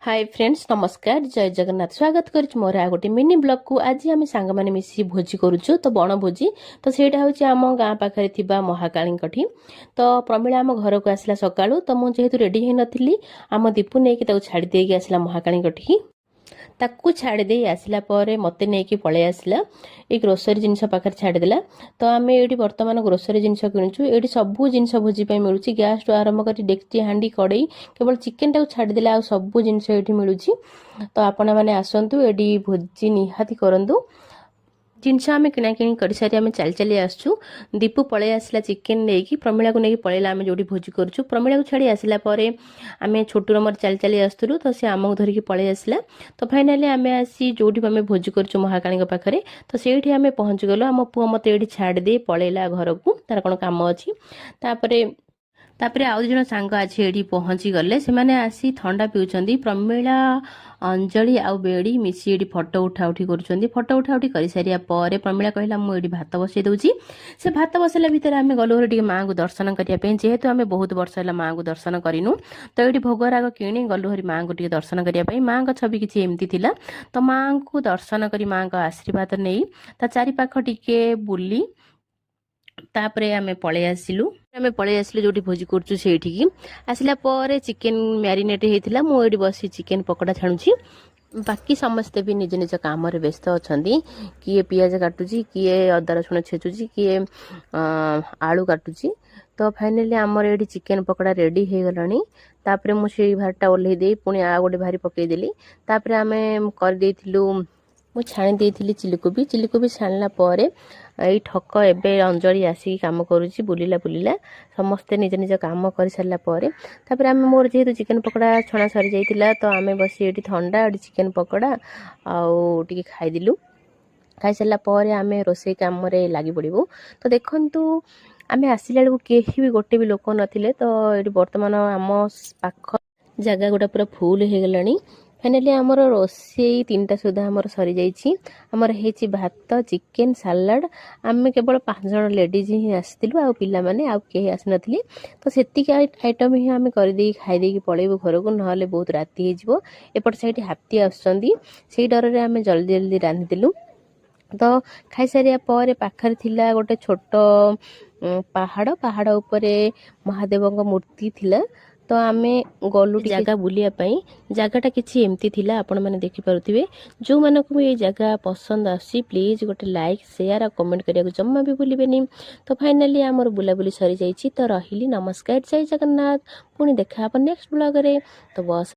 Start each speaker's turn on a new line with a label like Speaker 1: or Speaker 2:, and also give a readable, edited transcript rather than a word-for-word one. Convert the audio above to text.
Speaker 1: Hi friends नमस्कार जय जगन्नाथ स्वागत कर मोर आ गोटे मिनी ब्लॉग को आज आम सांग मैंने मिसी भोजी करुचु तो बण भोजी तो सेटा हूँ आम गाँ पाखे थिबा महाकाली तो प्रमिला आम घर को आसला सकाळु तो मुझे जेहेतु रेडी हो नी आम दीपू नहीं छाड़ी देकी आसला महाकाली ताकू छाड़ी दे आसला मते नहीं पलि आसला ये ग्रोसरी जिनस पाखे छाड़देला तो आम ये बर्तमान ग्रोसरी जिनस किणुचु ये सबू जिनस भोजी मिलूँ गैस टू आरंभ कर डेक्ची हांडी कड़े केवल चिकेन टाक छाड़देला आ सबू जिनस ये मिलूँ तो आपण मैंने आसतु ये भोजी निहाती करूँ जिनस आम किणाकिणी कर सारी आम चली चली आसु दीपू पलि आसला चिकेन नहीं प्रमिला को नहीं पलैला आम जो भोजी करुँ प्रमिला को छाड़ी आसला आम छोटू रमर चली चली आसलु तो सी आमको धरिकी पलि आसला तो फाइनाली आम आसी जो आम भोजी करुँ महाकाली पाखे तो से आम पहुँची गलु आम पुआ मत ये छाड़दे पलैला घर को तार कौन कम अच्छी तापर आउ जन सांग आज ये पहुँची गले से मैंने आसी थंडा पिउछंदी प्रमिला अंजलि आउ बेड़ी मिसी ये फटो उठा उठी कर फटो उठा उठी कर सारिया पर प्रमिला कहला मुझे भात बसई दूची से भात बसला भितर आम गलु माँ को दर्शन करने जेहेतु आम बहुत वर्ष है माँ को दर्शन करूँ तो ये भोगराग किणी गलु हरी माँ को दर्शन करने माँ का छवि किसी एमती थिला तो माँ को दर्शन कर माँ का आशीर्वाद नहीं ता चारिपाख टिके बुली तापरे आमे पळे आसिलु जोटी भोजी करछु सेठी आसिला परे चिकेन मैरिनेट हेतिला मो एडी बसी चिकेन पकोड़ा छाणुची बाकी समस्ते भी निज निज काम व्यस्त अच्छा किए पियाज काटुची किए अदा रसुण छेचुची किए आलू काटुची तो फाइनली आमर ये चिकेन पकोड़ा रेडी हो गलानी तापरे मु से भातटा ओल्हे दे पुणी आ गोटे भारी पकई देली तापरे आमे कर देथिलु मु छाणी देथिली चिल्लीकोबी छाणला परे यही ठक एबे अंजलि आसिक कम करुच्ची बुलिला समस्ते निज निज काम कर सारा तापर आम मोर जेहेतु चिकेन पकोड़ा छणा सरी जाइतिला तो आम बस ये ठंडा ये चिकेन पकोड़ा आउ खाईदेलु खाई सारा पर आम रोसे कम लगी पड़ू तो देखु आम आसला बेलू कहीं भी गोटे भी लोक नथिले तो ये बर्तमान आम पाख जगह गोटा पूरा फुल हो गलानी फाइनाली आमर रोसे 3टा सुधा आमर सरी जाइए आमर है भात चिकेन सालाड आम केवल 5 जन लेडीज ही आसलु आ पिला माने आ कहीं आसी नथिले तो सेतिक आइटम ही आम करदे खाईदे पलैबू घर को ना बहुत राति हो एपट साइड हाथी आसुँच से डर में आम जल्दी जल्दी रांधिदेलु तो खाई सारिया पर पाखर थिला गोटे छोट पहाड़ उपरे महादेव मूर्ति थिला तो आमे गलु जगह बुलिया जगहटा किसी एमती थिला आपण मैंने देखि पारुथिबे जो मानक ये जगह पसंद आसी प्लीज गोटे लाइक शेयर और कमेंट करिया जम्मा भी भूलिबेनी तो फाइनाली आमर बुलाबुली सरी जाइछि तो रहिली नमस्कार जय जगन्नाथ पुणी देखा नेक्स्ट ब्लॉग रे तो बस।